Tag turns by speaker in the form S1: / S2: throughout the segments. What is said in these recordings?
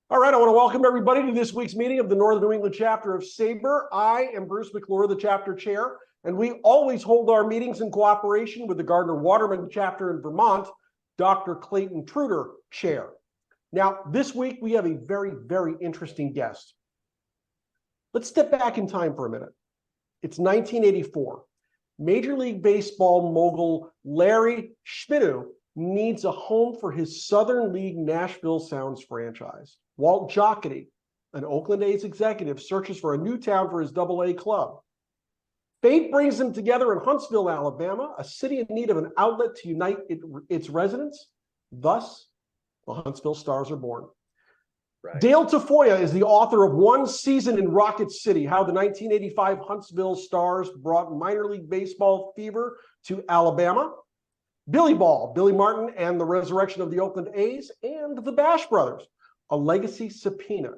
S1: All right, I want to welcome everybody to this week's meeting of the Northern New England chapter of SABR. I am Bruce McClure, the chapter chair, and we always hold our meetings in cooperation with the Gardner-Waterman chapter in Vermont, Dr. Clayton Truder, chair. Now, this week we have a very, very interesting guest. Let's step back in time for a minute. It's 1984. Major League Baseball mogul Larry Schmittou needs a home for his Southern League Nashville Sounds franchise. Walt Jocketty, an Oakland A's executive, searches for a new town for his Double-A club. Fate brings them together in Huntsville, Alabama, a city in need of an outlet to unite its residents. Thus, the Huntsville Stars are born. Right. Dale Tafoya is the author of One Season in Rocket City, how the 1985 Huntsville Stars brought minor league baseball fever to Alabama. Billy Ball, Billy Martin, and the Resurrection of the Oakland A's, and the Bash Brothers, a legacy subpoena.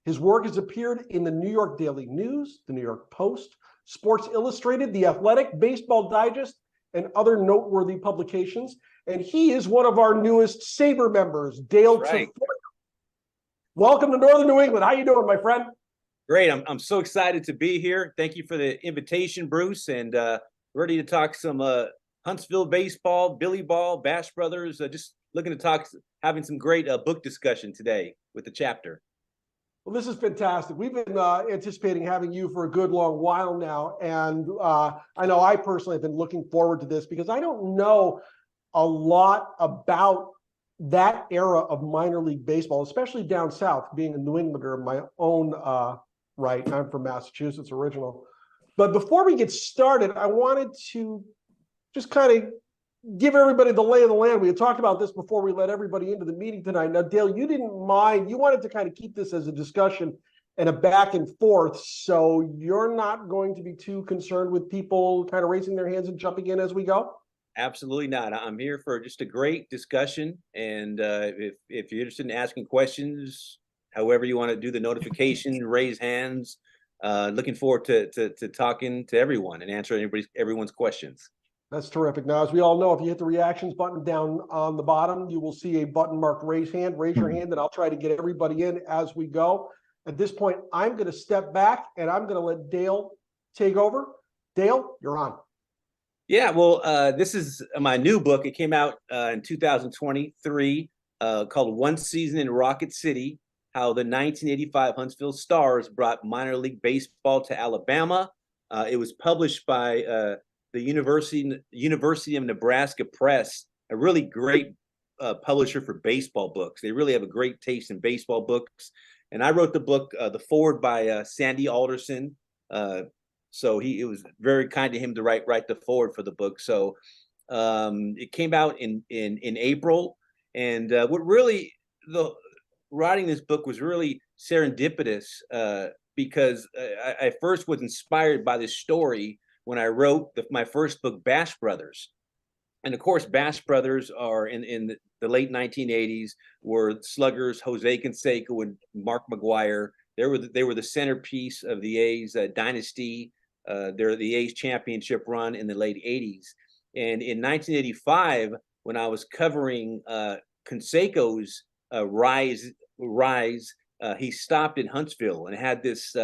S1: His work has appeared in the New York Daily News, the New York Post, Sports Illustrated, The Athletic, Baseball Digest, and other noteworthy publications. And he is one of our newest SABR members, Dale Tafoya. Welcome to Northern New England. How you doing, my friend?
S2: Great. I'm so excited to be here. Thank you for the invitation, Bruce, and ready to talk some Huntsville baseball, Billy Ball, Bash Brothers. Just looking to talk, having some great book discussion today with the chapter.
S1: Well, this is fantastic. We've been anticipating having you for a good long while now, and I know I personally have been looking forward to this because I don't know a lot about that era of minor league baseball, especially down south, being a New Englander of my own right. I'm from Massachusetts original. But before we get started, I wanted to just kind of give everybody the lay of the land. We had talked about this before we let everybody into the meeting tonight. Now, Dale, you didn't mind. You wanted to kind of keep this as a discussion and a back and forth. So you're not going to be too concerned with people kind of raising their hands and jumping in as we go?
S2: Absolutely not. I'm here for just a great discussion. And if you're interested in asking questions, however you want to do the notification, raise hands, looking forward to talking to everyone and answering everyone's questions.
S1: That's terrific. Now, as we all know, if you hit the reactions button down on the bottom, you will see a button marked raise hand. Raise your hand, and I'll try to get everybody in as we go. At this point, I'm going to step back, and I'm going to let Dale take over. Dale, you're on.
S2: Yeah, well, this is my new book. It came out in 2023 called One Season in Rocket City, how the 1985 Huntsville Stars brought minor league baseball to Alabama. It was published by the University of Nebraska Press, a really great publisher for baseball books. They really have a great taste in baseball books. And I wrote the book, the foreword by Sandy Alderson. So it was very kind to him to write the foreword for the book. So it came out in April. And writing this book was really serendipitous because I first was inspired by this story when I wrote my first book, Bash Brothers. And of course, Bash Brothers are in the late 1980s were sluggers Jose Canseco and Mark McGwire. They were the centerpiece of the A's dynasty. They're the A's championship run in the late 80s. And in 1985, when I was covering Canseco's rise, he stopped in Huntsville and had this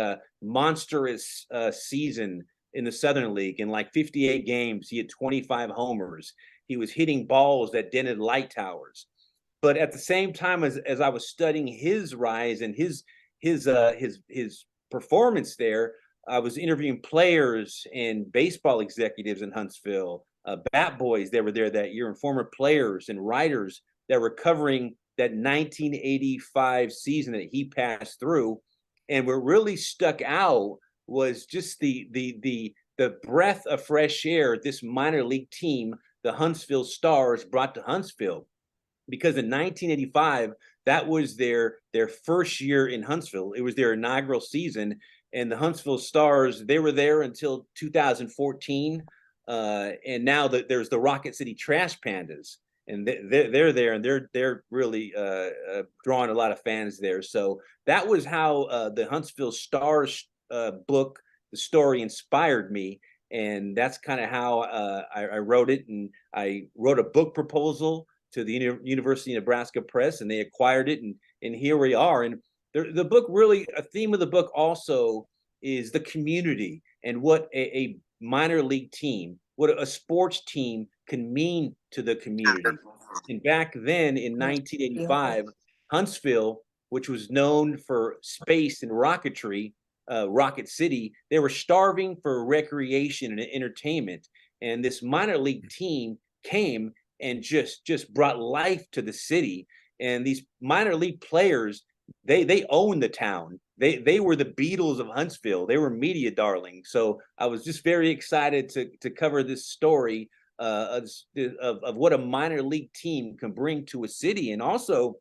S2: monstrous season in the Southern League. In like 58 games, he had 25 homers. He was hitting balls that dented light towers. But at the same time as I was studying his rise and his performance there, I was interviewing players and baseball executives in Huntsville, bat boys that were there that year, and former players and writers that were covering that 1985 season that he passed through. And what really stuck out was just the breath of fresh air this minor league team, the Huntsville Stars, brought to Huntsville. Because in 1985, that was their first year in Huntsville. It was their inaugural season. And the Huntsville Stars, they were there until 2014. And now there's the Rocket City Trash Pandas. And they're there, and they're really drawing a lot of fans there. So that was how the Huntsville Stars book, the story, inspired me. And that's kind of how I wrote it. And I wrote a book proposal to the University of Nebraska Press, and they acquired it, and here we are. And the book really, a theme of the book also is the community and what a minor league team, what a sports team can mean to the community. And back then in 1985, Huntsville, which was known for space and rocketry, Rocket City, they were starving for recreation and entertainment. And this minor league team came and just brought life to the city. And these minor league players, they owned the town. They were the Beatles of Huntsville. They were media darlings. So I was just very excited to cover this story of what a minor league team can bring to a city. And also,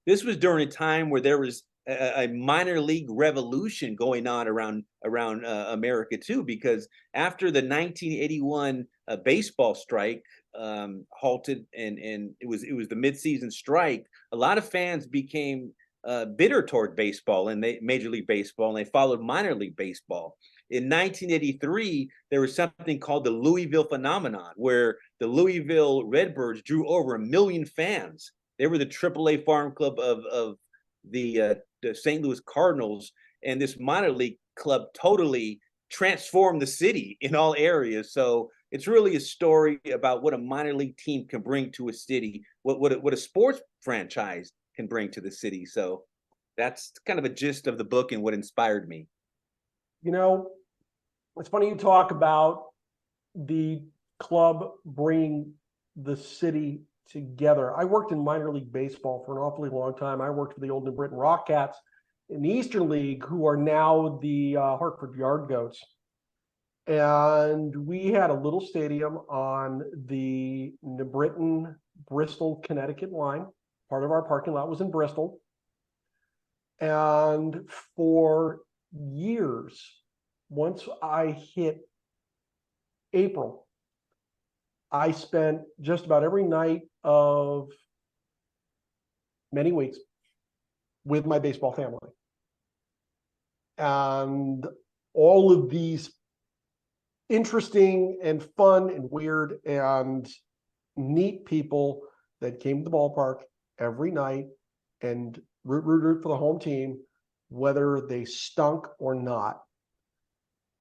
S2: this was during a time where there was a minor league revolution going on around America too, because after the 1981 baseball strike halted, and it was the midseason strike, a lot of fans became bitter toward baseball and Major League Baseball, and they followed minor league baseball. In 1983, there was something called the Louisville phenomenon, where the Louisville Redbirds drew over 1 million fans. They were the AAA farm club of the St. Louis Cardinals, and this minor league club totally transformed the city in all areas. So it's really a story about what a minor league team can bring to a city, what a sports franchise can bring to the city. So that's kind of a gist of the book and what inspired me.
S1: You know, it's funny you talk about the club bringing the city together. I worked in minor league baseball for an awfully long time. I worked for the old New Britain Rockcats in the Eastern League, who are now the Hartford Yard Goats. And we had a little stadium on the New Britain, Bristol, Connecticut line. Part of our parking lot was in Bristol. And for years, once I hit April, I spent just about every night of many weeks with my baseball family. And all of these interesting and fun and weird and neat people that came to the ballpark every night and root for the home team, whether they stunk or not.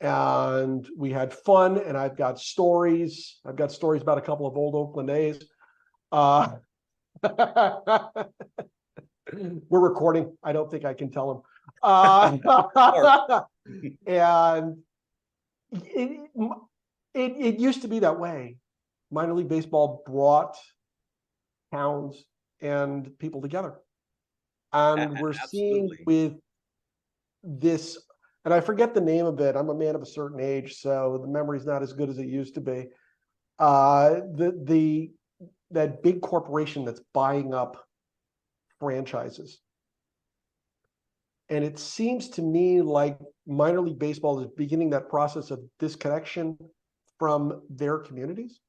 S1: And we had fun, and I've got stories. I've got stories about a couple of old Oakland A's. We're recording. I don't think I can tell them. And it used to be that way. Minor league baseball brought towns and people together. And we're seeing with this, and I forget the name of it. I'm a man of a certain age, so the memory's not as good as it used to be. That big corporation that's buying up franchises. And it seems to me like minor league baseball is beginning that process of disconnection from their communities.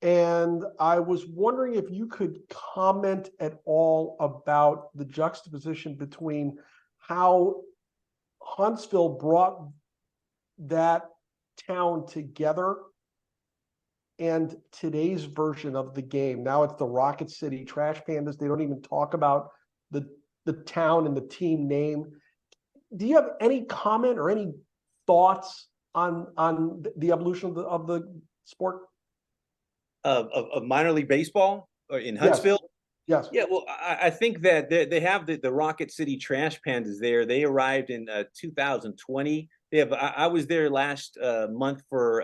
S1: And I was wondering if you could comment at all about the juxtaposition between how Huntsville brought that town together and today's version of the game. Now it's the Rocket City Trash Pandas. They don't even talk about the town and the team name. Do you have any comment or any thoughts on the evolution of the sport?
S2: Of minor league baseball in Huntsville?
S1: Yes.
S2: Yeah, well, I think that they have the Rocket City Trash Pandas there. They arrived in 2020. They have. I was there last month for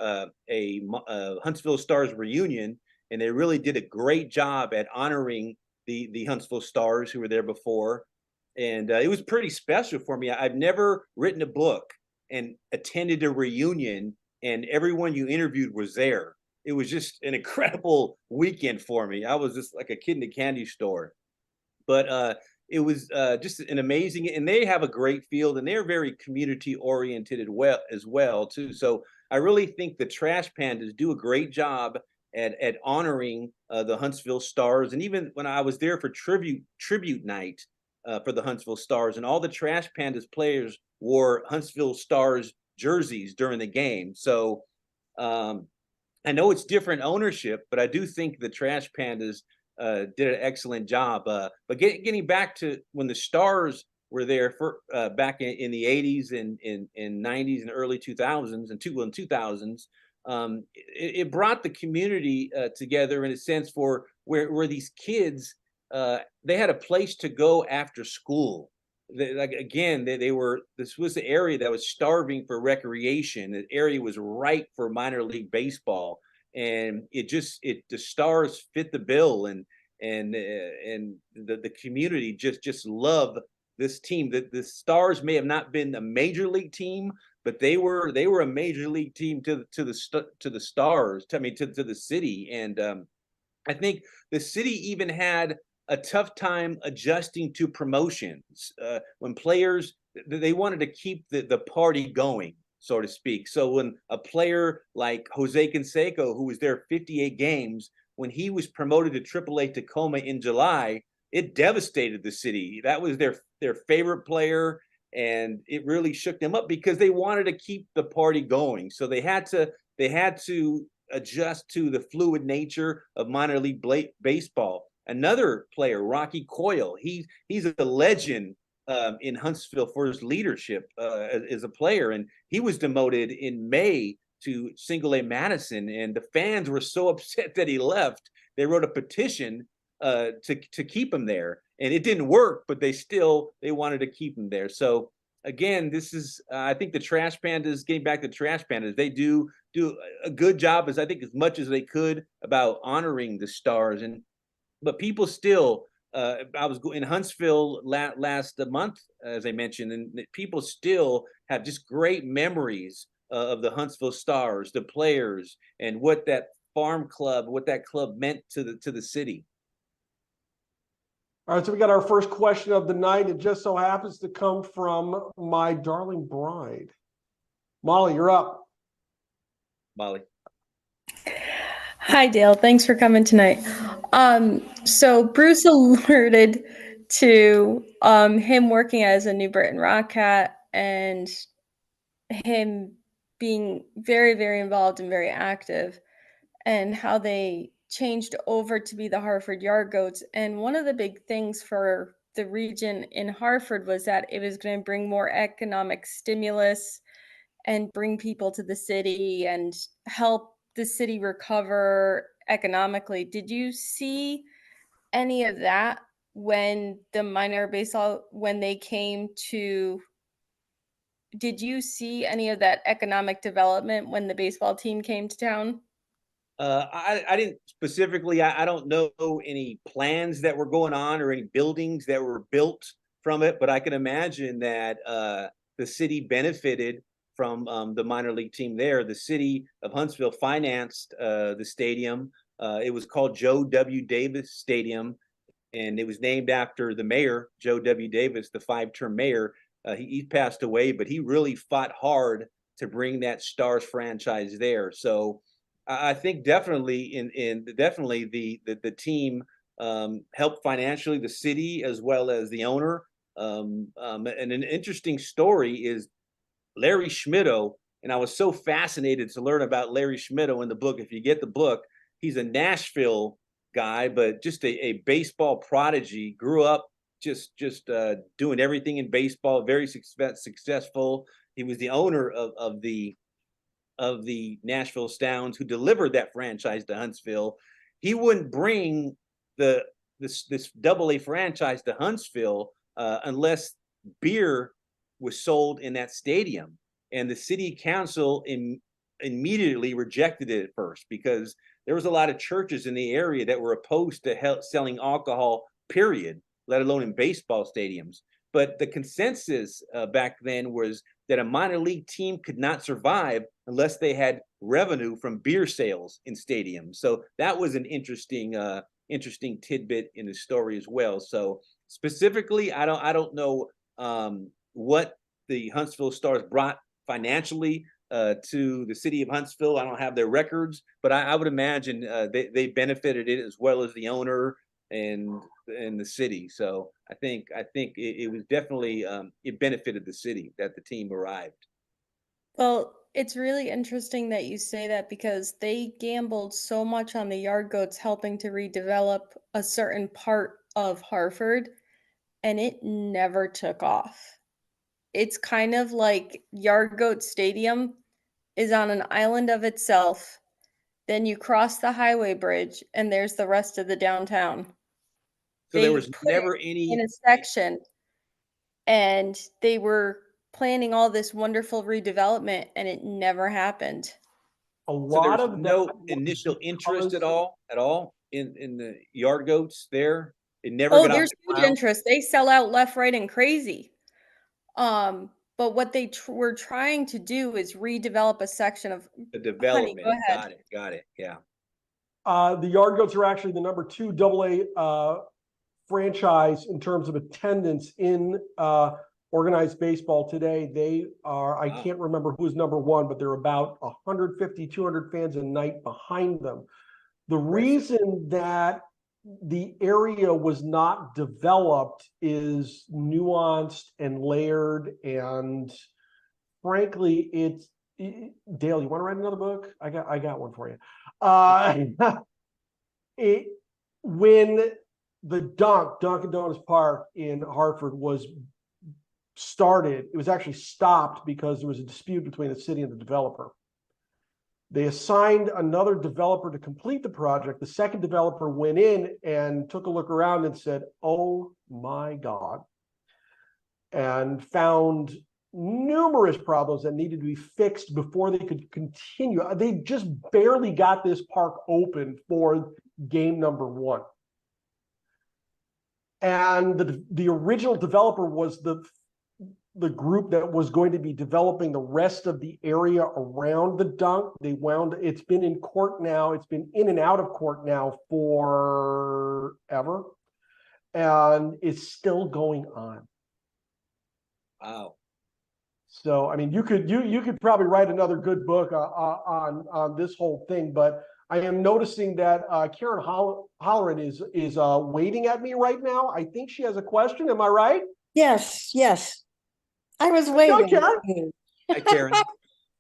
S2: a Huntsville Stars reunion, and they really did a great job at honoring the Huntsville Stars who were there before. And it was pretty special for me. I've never written a book and attended a reunion, and everyone you interviewed was there. It was just an incredible weekend for me. I was just like a kid in a candy store. But it was just an amazing, and they have a great field, and they're very community oriented as well too. So I really think the Trash Pandas do a great job at honoring the Huntsville Stars. And even when I was there for tribute night for the Huntsville Stars, and all the Trash Pandas players wore Huntsville Stars jerseys during the game. So I know it's different ownership, but I do think the Trash Pandas did an excellent job. But getting back to when the Stars were there for back in the 80s and in 90s and early 2000s and 2000s, it brought the community together in a sense for where these kids they had a place to go after school. Like again, they were, this was the area that was starving for recreation. The area was ripe for minor league baseball, and the Stars fit the bill, and the community just loved this team. The Stars may have not been a major league team, but they were a major league team to the Stars. I mean, to the city. And I think the city even had a tough time adjusting to promotions when players, they wanted to keep the party going, so to speak. So when a player like Jose Canseco, who was there 58 games, when he was promoted to AAA Tacoma in July, it devastated the city. That was their favorite player, and it really shook them up because they wanted to keep the party going. So they had to adjust to the fluid nature of minor league baseball. Another player, Rocky Coyle, he's a legend in Huntsville for his leadership as a player, and he was demoted in May to Single A Madison, and the fans were so upset that he left. They wrote a petition to keep him there, and it didn't work, but they wanted to keep him there. So again, this is I think the Trash Pandas, getting back to Trash Pandas, they do a good job, as I think as much as they could, about honoring the Stars. And but people still I was in Huntsville last month, as I mentioned, and people still have just great memories of the Huntsville Stars, the players, and what that club meant to the city.
S1: All right, so we got our first question of the night. It just so happens to come from my darling bride. Molly, you're up.
S2: Molly.
S3: Hi, Dale. Thanks for coming tonight. So Bruce alerted to him working as a New Britain Rock Cat and him being very, very involved and very active, and how they changed over to be the Hartford Yard Goats. And one of the big things for the region in Hartford was that it was going to bring more economic stimulus and bring people to the city and help the city recover economically. Did you see any of that when the minor baseball, when they came to, did you see any of that economic development when the baseball team came to town?
S2: I didn't specifically, I don't know any plans that were going on or any buildings that were built from it, but I can imagine that the city benefited from the minor league team there. The city of Huntsville financed the stadium. It was called Joe W. Davis Stadium, and it was named after the mayor, Joe W. Davis, the 5-term mayor. He passed away, but he really fought hard to bring that Stars franchise there. So I think definitely definitely the team helped financially, the city as well as the owner. And an interesting story is Larry Schmittou, and I was so fascinated to learn about Larry Schmittou in the book. If you get the book, he's a Nashville guy, but just a baseball prodigy. Grew up just doing everything in baseball, very successful. He was the owner of the Nashville Sounds, who delivered that franchise to Huntsville. He wouldn't bring this AA franchise to Huntsville unless beer was sold in that stadium, and the city council immediately rejected it at first because there was a lot of churches in the area that were opposed to selling alcohol, period, let alone in baseball stadiums. But the consensus back then was that a minor league team could not survive unless they had revenue from beer sales in stadiums. So that was an interesting tidbit in the story as well. So specifically, I don't know what the Huntsville Stars brought financially to the city of Huntsville. I don't have their records, but I would imagine they benefited it as well as the owner and the city. So I think it was definitely it benefited the city that the team arrived.
S3: Well, it's really interesting that you say that because they gambled so much on the yard goats helping to redevelop a certain part of Hartford, and it never took off. It's kind of like Yard Goat Stadium is on an island of itself. Then you cross the highway bridge, and there's the rest of the downtown.
S2: So there
S3: They
S2: was
S3: put it
S2: never
S3: in
S2: any.
S3: a section, and they were planning all this wonderful redevelopment, and it never happened.
S1: A
S2: So there
S1: lot
S2: was
S1: of that
S2: no
S1: was
S2: initial interest
S1: because
S2: at all in the yard goats there. It never
S3: Oh,
S2: got off
S3: there's
S2: the
S3: huge
S2: ground.
S3: interest. They sell out left, right, and crazy. But what they were trying to do is redevelop a section of.
S2: The
S3: Honey, go
S2: development.
S3: ahead.
S2: Got it. Yeah.
S1: the Yard Goats are actually the number 2 AA franchise in terms of attendance in organized baseball today. They are, I can't remember who's number 1, but they're about 150, 200 fans a night behind them. The reason that the area was not developed is nuanced and layered, and frankly, Dale, you want to write another book? I got one for you. When the Dunkin' Donuts Park in Hartford was started, it was actually stopped because there was a dispute between the city and the developer. They assigned another developer to complete the project. The second developer went in and took a look around and said, "Oh my God," and found numerous problems that needed to be fixed before they could continue. They just barely got this park open for game number 1. And the original developer was the group that was going to be developing the rest of the area around the dunk. It's been in court now. It's been in and out of court now forever. And it's still going on.
S2: Wow.
S1: So, I mean, you could probably write another good book on this whole thing, but I am noticing that Karen Holleran is waving at me right now. I think she has a question. Am I right?
S4: Yes, yes. I was
S1: Go,
S4: waiting.
S1: Karen.
S2: Hi, Karen.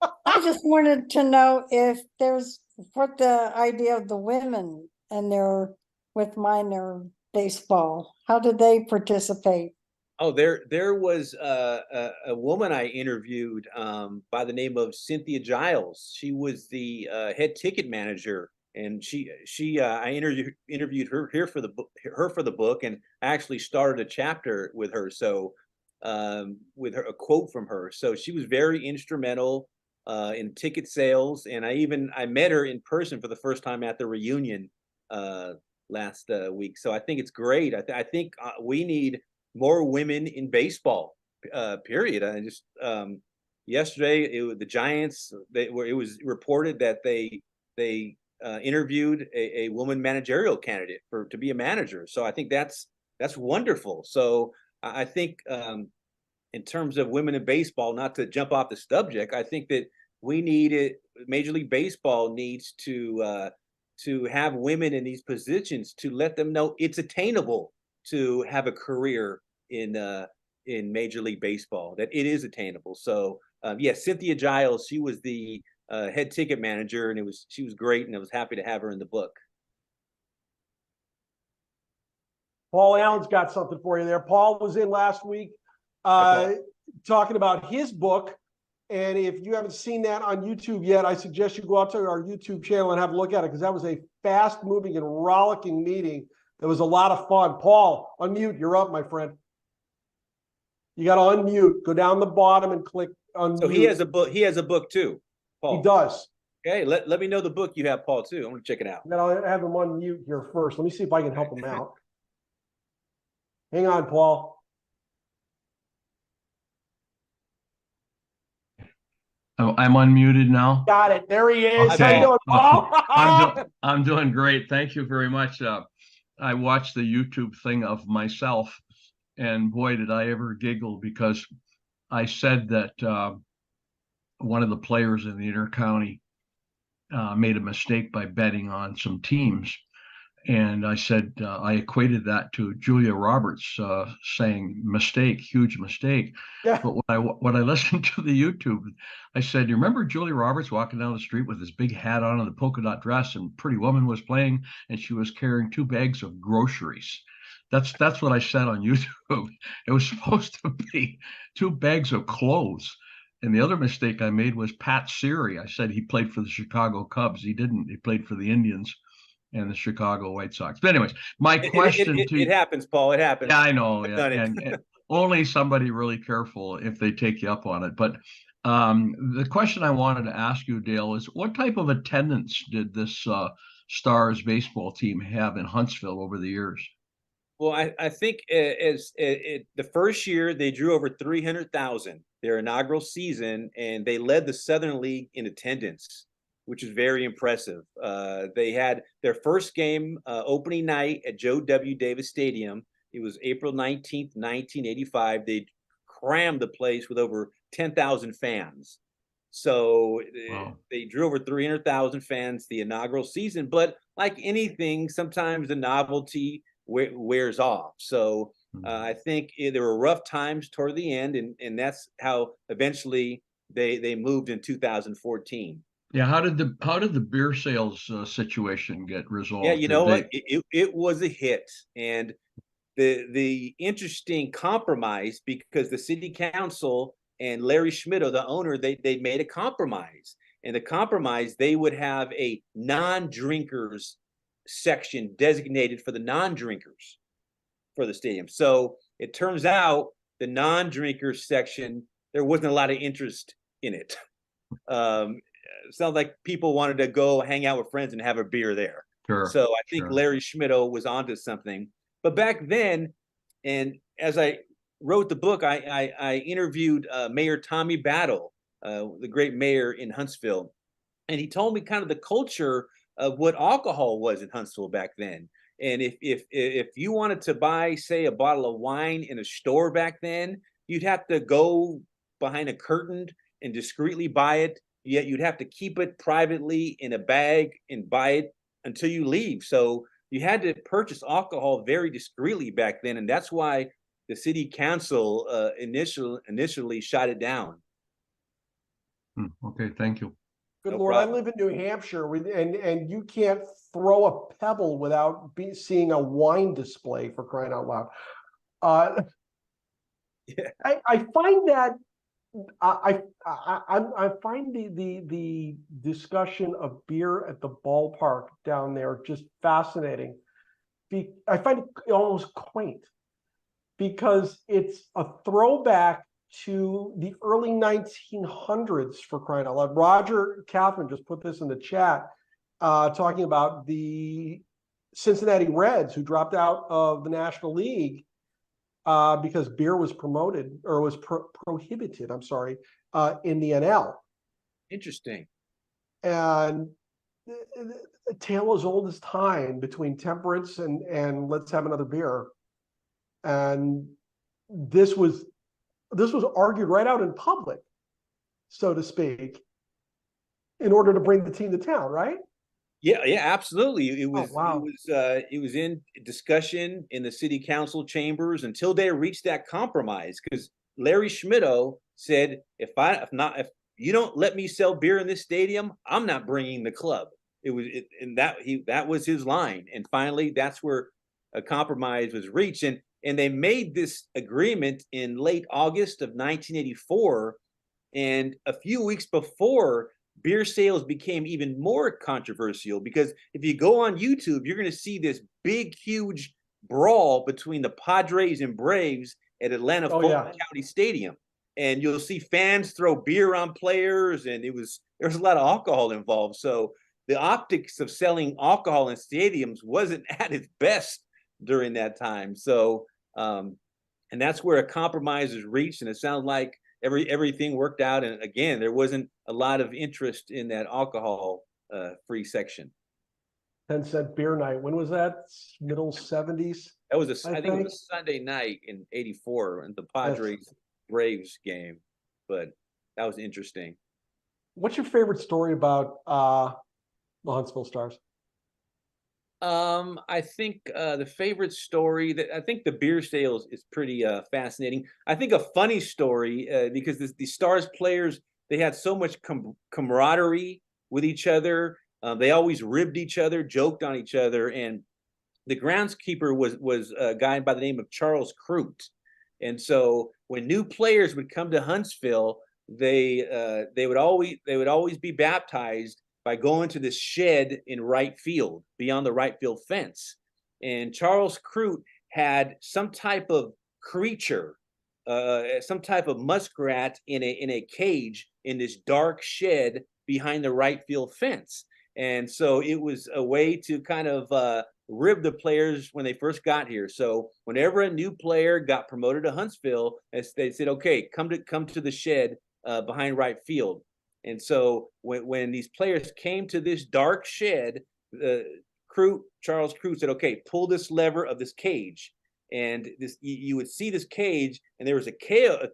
S4: I just wanted to know if there's what the idea of the women and their with minor baseball. How did they participate?
S2: Oh, there was a woman I interviewed by the name of Cynthia Giles. She was the head ticket manager, and I interviewed her here for the book, and actually started a chapter with her. So with a quote from her. So she was very instrumental in ticket sales, and I met her in person for the first time at the reunion last week. So I think it's great. I think we need more women in baseball, period. I just yesterday the Giants, it was reported that they interviewed a woman managerial candidate to be a manager. So I think that's wonderful. So I think in terms of women in baseball, not to jump off the subject, I think that we need it. Major League Baseball needs to have women in these positions to let them know it's attainable to have a career in Major League Baseball, that it is attainable. So yes, Cynthia Giles, she was the head ticket manager, and she was great, and I was happy to have her in the book.
S1: Paul Allen's got something for you there. Paul was in last week talking about his book. And if you haven't seen that on YouTube yet, I suggest you go out to our YouTube channel and have a look at it, because that was a fast-moving and rollicking meeting. It was a lot of fun. Paul, unmute. You're up, my friend. You got to unmute. Go down the bottom and click unmute.
S2: So he has a book. He has a book too, Paul.
S1: He does.
S2: Okay, let me know the book you have, Paul, too. I want to check it out.
S1: Then I'll have him unmute here first. Let me see if I can help him out. Hang on, Paul.
S5: Oh, I'm unmuted now.
S1: Got it. There he is.
S5: Okay.
S1: How you doing, Paul?
S5: I'm doing great. Thank you very much. I watched the YouTube thing of myself, and boy, did I ever giggle, because I said that one of the players in the intercounty made a mistake by betting on some teams. And I said, I equated that to Julia Roberts saying mistake, huge mistake.
S1: Yeah.
S5: But when I listened to the YouTube, I said, you remember Julia Roberts walking down the street with this big hat on and the polka dot dress, and Pretty Woman was playing, and she was carrying 2 bags of groceries. That's what I said on YouTube. It was supposed to be 2 bags of clothes. And the other mistake I made was Pat Siri. I said he played for the Chicago Cubs. He didn't. He played for the Indians and the Chicago White Sox. But anyways, my question to
S2: it happens, Paul. It happens.
S5: yeah, I know,
S2: I've
S5: yeah,
S2: done it.
S5: and only somebody really careful if they take you up on it. But the question I wanted to ask you, Dale, is what type of attendance did this Stars baseball team have in Huntsville over the years?
S2: Well, I think the first year they drew over 300,000 their inaugural season, and they led the Southern League in attendance, which is very impressive. They had their first game opening night at Joe W. Davis Stadium. It was April 19th, 1985. They crammed the place with over 10,000 fans. So
S5: Wow.
S2: they drew over 300,000 fans the inaugural season. But like anything, sometimes the novelty wears off. So I think there were rough times toward the end, and that's how eventually they moved in 2014.
S5: Yeah, how did the beer sales situation get resolved?
S2: Yeah, you
S5: Did
S2: know
S5: they-
S2: what? It was a hit, and the interesting compromise, because the city council and Larry Schmittou, the owner, they made a compromise, and the compromise, they would have a non-drinkers section designated for the non-drinkers for the stadium. So it turns out the non-drinkers section, there wasn't a lot of interest in it. It sounds like people wanted to go hang out with friends and have a beer there.
S5: Sure,
S2: So I think
S5: sure.
S2: Larry Schmittou was onto something. But back then, and as I wrote the book, I interviewed Mayor Tommy Battle, the great mayor in Huntsville, and he told me kind of the culture of what alcohol was in Huntsville back then. And if you wanted to buy, say, a bottle of wine in a store back then, you'd have to go behind a curtain and discreetly buy it. Yet you'd have to keep it privately in a bag and buy it until you leave. So you had to purchase alcohol very discreetly back then, and that's why the city council initially shot it down.
S5: Okay, thank you.
S1: Good
S2: No
S1: Lord,
S2: problem.
S1: I live in New Hampshire and you can't throw a pebble without seeing a wine display, for crying out loud.
S2: Yeah.
S1: I find that I find the discussion of beer at the ballpark down there just fascinating. I find it almost quaint because it's a throwback to the early 1900s, for crying out loud. Roger Kaufman just put this in the chat, talking about the Cincinnati Reds who dropped out of the National League because beer was promoted or was prohibited, I'm sorry, in the NL.
S2: Interesting.
S1: And a tale as old as time between temperance and let's have another beer. And this was argued right out in public, so to speak, in order to bring the team to town, right?
S2: Yeah, absolutely. It was
S1: wow.
S2: it was in discussion in the city council chambers until they reached that compromise, because Larry Schmittou said, if you don't let me sell beer in this stadium, I'm not bringing the club. That was his line. And finally, that's where a compromise was reached. And they made this agreement in late August of 1984. And a few weeks before, beer sales became even more controversial, because if you go on YouTube, you're going to see this big, huge brawl between the Padres and Braves at Atlanta Fulton County Stadium. And you'll see fans throw beer on players, and there was a lot of alcohol involved. So the optics of selling alcohol in stadiums wasn't at its best during that time. So, and that's where a compromise is reached, and it sounds like everything worked out. And again, there wasn't a lot of interest in that alcohol free section.
S1: 10-cent beer night. When was that? Middle 70s?
S2: That was I think it was a Sunday night in '84 in the Padres Braves game, but that was interesting.
S1: What's your favorite story about the Huntsville Stars?
S2: I think the favorite story that I think the beer sales is pretty fascinating. I think a funny story because the Stars players, they had so much camaraderie with each other. They always ribbed each other, joked on each other, and the groundskeeper was a guy by the name of Charles Crute. And so when new players would come to Huntsville, they would always be baptized by going to this shed in right field, beyond the right field fence. And Charles Crute had some type of creature, some type of muskrat in a cage in this dark shed behind the right field fence. And so it was a way to kind of rib the players when they first got here. So whenever a new player got promoted to Huntsville, they said, "Okay, come to the shed behind right field." And so when these players came to this dark shed, Charles Crute said, "Okay, pull this lever of this cage." And you would see this cage, and there was a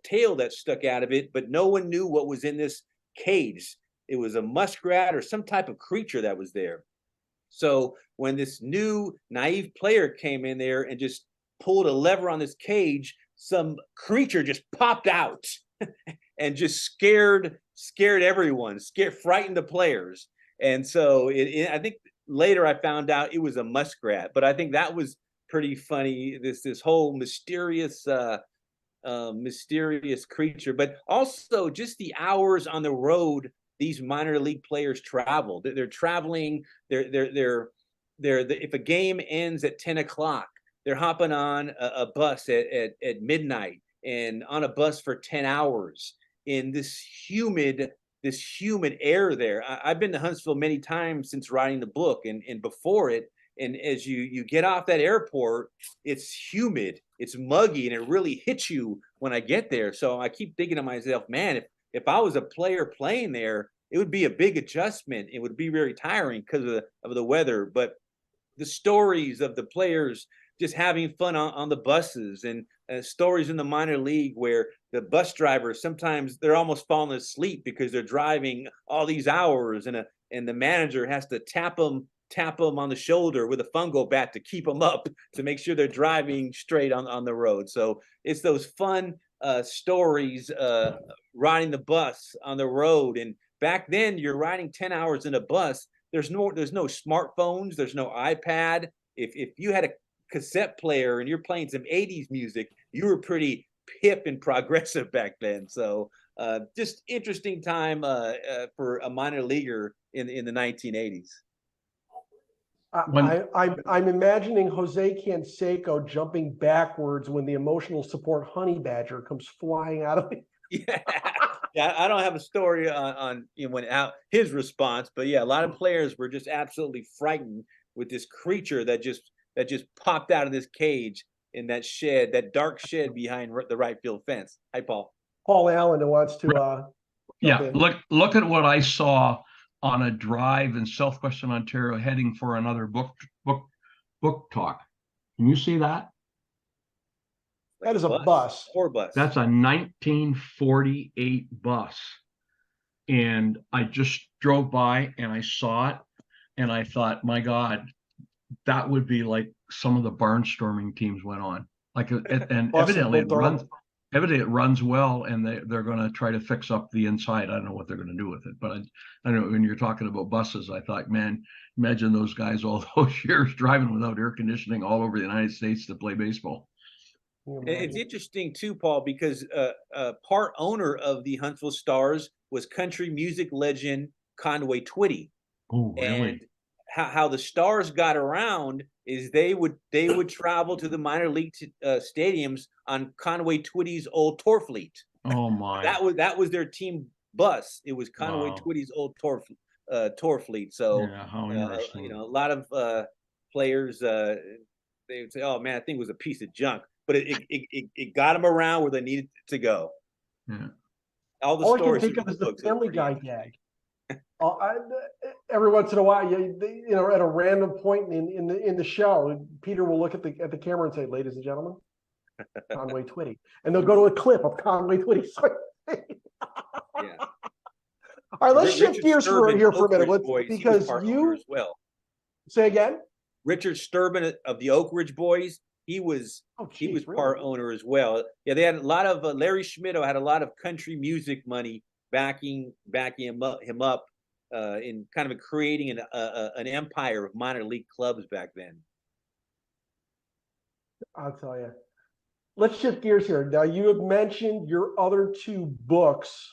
S2: tail that stuck out of it, but no one knew what was in this cage. It was a muskrat or some type of creature that was there. So when this new naive player came in there and just pulled a lever on this cage, some creature just popped out and just scared everyone, frightened the players. And so I think later I found out it was a muskrat, but I think that was pretty funny. This whole mysterious creature, but also just the hours on the road these minor league players travel. They're traveling. If a game ends at 10 o'clock, they're hopping on a bus at midnight and on a bus for 10 hours in this humid air there. I've been to Huntsville many times since writing the book and before it. And as you get off that airport, it's humid, it's muggy, and it really hits you when I get there. So I keep thinking to myself, man, if I was a player playing there, it would be a big adjustment. It would be very tiring because of the weather. But the stories of the players just having fun on the buses, and stories in the minor league where the bus drivers, sometimes they're almost falling asleep because they're driving all these hours, and the manager has to tap them on the shoulder with a fungo bat to keep them up, to make sure they're driving straight on the road. So it's those fun stories riding the bus on the road. And back then, you're riding 10 hours in a bus. There's no smartphones, there's no iPad. If you had a cassette player and you're playing some 80s music, you were pretty hip and progressive back then. So just interesting time for a minor leaguer in the 1980s.
S1: I'm imagining Jose Canseco jumping backwards when the emotional support honey badger comes flying out of it.
S2: Yeah, I don't have a story on when out his response, but yeah, a lot of players were just absolutely frightened with this creature that just popped out of this cage in that shed, that dark shed behind the right field fence. Hi, Paul.
S1: Paul Allen wants to.
S5: Yeah, look at what I saw on a drive in Southwestern Ontario, heading for another book talk. Can you see that?
S1: That is a bus.
S2: Or bus.
S5: That's a 1948 bus. And I just drove by and I saw it and I thought, my God, that would be like some of the barnstorming teams went on. Like, and evidently it runs well, and they're going to try to fix up the inside. I don't know what they're going to do with it, but I know when you're talking about buses, I thought, man, imagine those guys all those years driving without air conditioning all over the United States to play baseball.
S2: It's interesting too, Paul, because part owner of the Huntsville Stars was country music legend Conway Twitty.
S5: Oh, really?
S2: And how the Stars got around is they would travel to the minor league stadiums on Conway Twitty's old tour fleet.
S5: Oh my!
S2: That was their team bus. It was Conway Twitty's old tour fleet. So
S5: yeah, how interesting.
S2: A lot of players they would say, "Oh man, I think it was a piece of junk," but it got them around where they needed to go.
S5: Yeah.
S1: All I can think of is the Family Guy gag. Every once in a while, at a random point in the show, Peter will look at the camera and say, "Ladies and gentlemen, Conway Twitty," and they'll go to a clip of Conway Twitty.
S2: Yeah.
S1: All right, let's shift gears here for a minute. Because you
S2: as well.
S1: Say again.
S2: Richard Sturban of the Oak Ridge Boys. He was
S1: Really?
S2: part owner as well. Yeah, they had a lot of Larry Schmittou had a lot of country music money backing him up in kind of creating an empire of minor league clubs back then.
S1: I'll tell you. Let's shift gears here. Now, you have mentioned your other two books,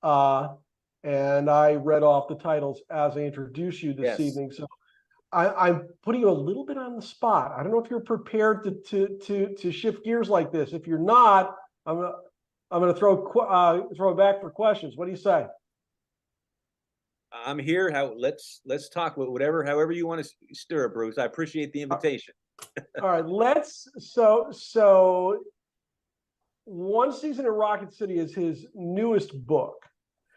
S1: and I read off the titles as I introduced you this evening. So I'm putting you a little bit on the spot. I don't know if you're prepared to shift gears like this. If you're not, I'm gonna throw it back for questions. What do you say?
S2: I'm here. Let's talk however you want to stir, Bruce. I appreciate the invitation.
S1: All right, so One Season in Rocket City is his newest book.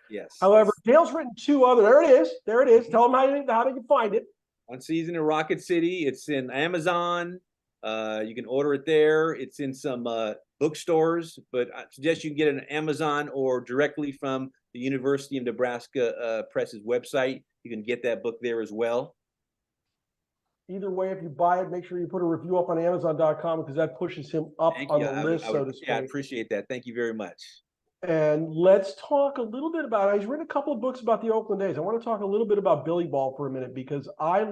S2: Yes.
S1: However, Dale's written two other. There it is. There it is. Tell them how they can find it.
S2: One Season in Rocket City. It's in Amazon. You can order it there. It's in some bookstores, but I suggest you can get it on Amazon or directly from the University of Nebraska Press's website. You can get that book there as well.
S1: Either way, if you buy it, make sure you put a review up on Amazon.com because that pushes him up on the list, so to speak.
S2: Yeah, I appreciate that. Thank you very much.
S1: And let's talk a little bit about, he's written a couple of books about the Oakland A's. I want to talk a little bit about Billy Ball for a minute because I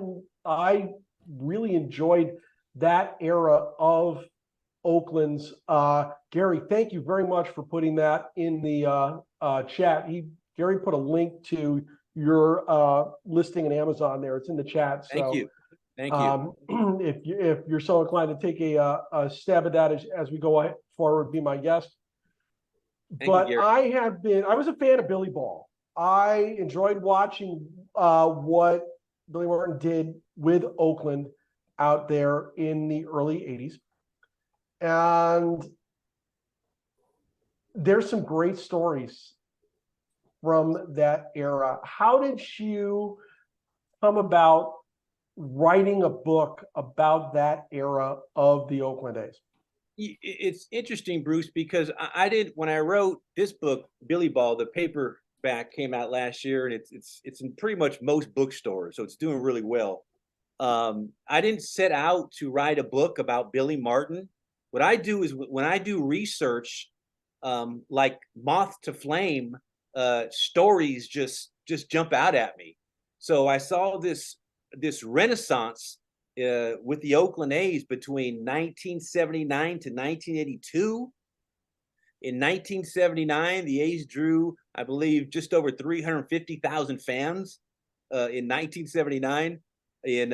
S1: really enjoyed that era of Oakland's. Gary, thank you very much for putting that in the chat. Gary put a link to your listing on Amazon there. It's in the chat. So,
S2: thank you. Thank you.
S1: If you're so inclined to take a stab at that as we go forward, be my guest. But I was a fan of Billy Ball. I enjoyed watching what Billy Martin did with Oakland out there in the early 80s. And there's some great stories from that era. How did you come about writing a book about that era of the Oakland A's?
S2: It's interesting, Bruce, because when I wrote this book, Billy Ball, the paperback came out last year, and it's in pretty much most bookstores, so it's doing really well. I didn't set out to write a book about Billy Martin. What I do is when I do research, like moth to flame, stories just jump out at me. So I saw this renaissance with the Oakland A's between 1979 to 1982. In 1979, the A's drew, I believe, just over 350,000 fans in 1979. And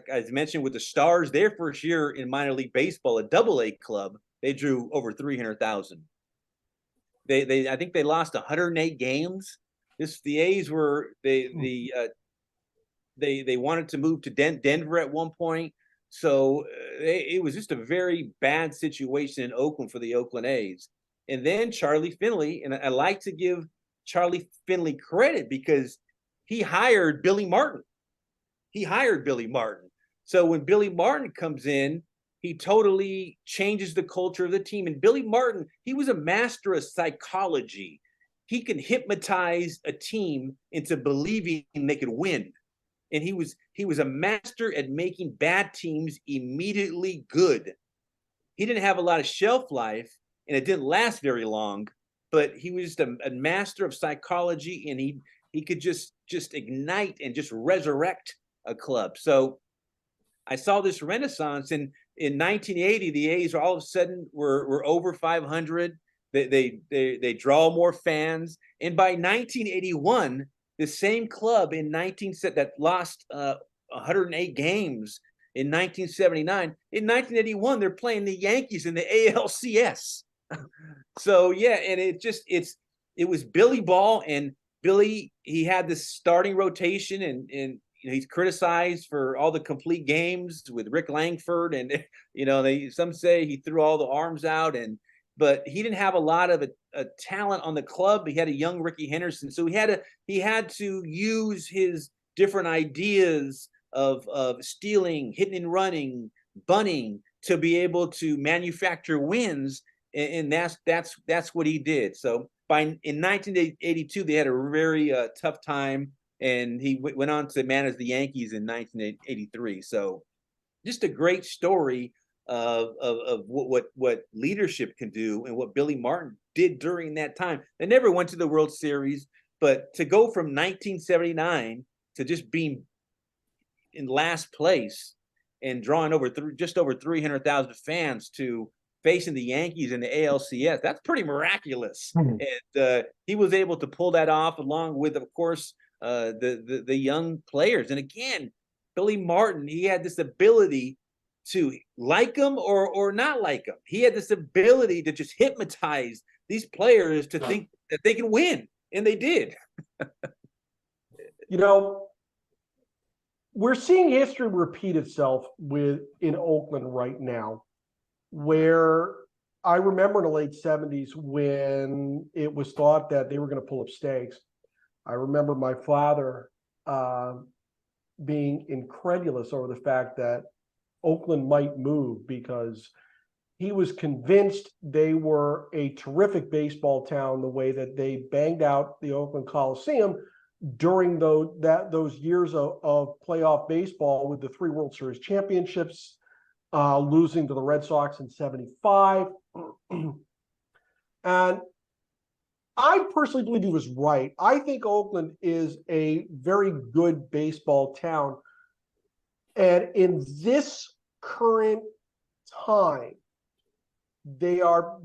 S2: as mentioned, with the Stars, their first year in minor league baseball, a Double-A club, they drew over 300,000. I think they lost 108 games. The A's were they wanted to move to Denver at one point, so it was just a very bad situation in Oakland for the Oakland A's. And then Charlie Finley, and I like to give Charlie Finley credit because he hired Billy Martin. So when Billy Martin comes in, he totally changes the culture of the team. And Billy Martin, he was a master of psychology. He can hypnotize a team into believing they could win. And he was a master at making bad teams immediately good. He didn't have a lot of shelf life, and it didn't last very long, but he was just a master of psychology, and he could just ignite and just resurrect a club. So I saw this renaissance, and in 1980, the A's all of a sudden were over 500. They draw more fans, and by 1981. The same club that lost 108 games in 1979. In 1981, they're playing the Yankees in the ALCS. So yeah, and it was Billy Ball, and Billy, he had this starting rotation, and he's criticized for all the complete games with Rick Langford, and some say he threw all the arms out, but he didn't have a lot of a talent on the club. He had a young Ricky Henderson, so he had to use his different ideas of stealing, hitting and running, bunting to be able to manufacture wins, and that's what he did. So in 1982, they had a very tough time. and he went on to manage the Yankees in 1983. So just a great story of what leadership can do and what Billy Martin did during that time. They never went to the World Series, but to go from 1979 to just being in last place and drawing just over 300,000 fans to facing the Yankees in the ALCS, that's pretty miraculous. And he was able to pull that off, along with, of course, the young players. And again, Billy Martin, he had this ability to like them or not like them. He had this ability to just hypnotize these players to think that they can win, and they did.
S1: You know, we're seeing history repeat itself in Oakland right now, where I remember in the late 70s when it was thought that they were going to pull up stakes. I remember my father being incredulous over the fact that Oakland might move, because he was convinced they were a terrific baseball town the way that they banged out the Oakland Coliseum during those years of playoff baseball, with the 3 World Series championships, losing to the Red Sox in 75. And I personally believe he was right. I think Oakland is a very good baseball town. And in this current time, they're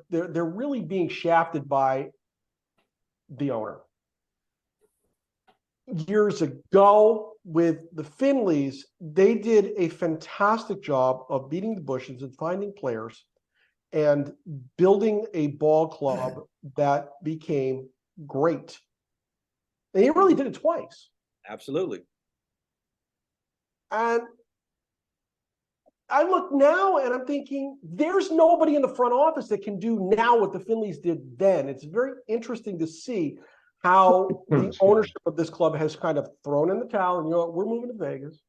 S1: really being shafted by the owner. Years ago with the Finleys, they did a fantastic job of beating the Bushes and finding players and building a ball club that became great. And he really did it twice.
S2: Absolutely.
S1: And I look now and I'm thinking, there's nobody in the front office that can do now what the Finleys did then. It's very interesting to see how the ownership of this club has kind of thrown in the towel, and you know what, we're moving to Vegas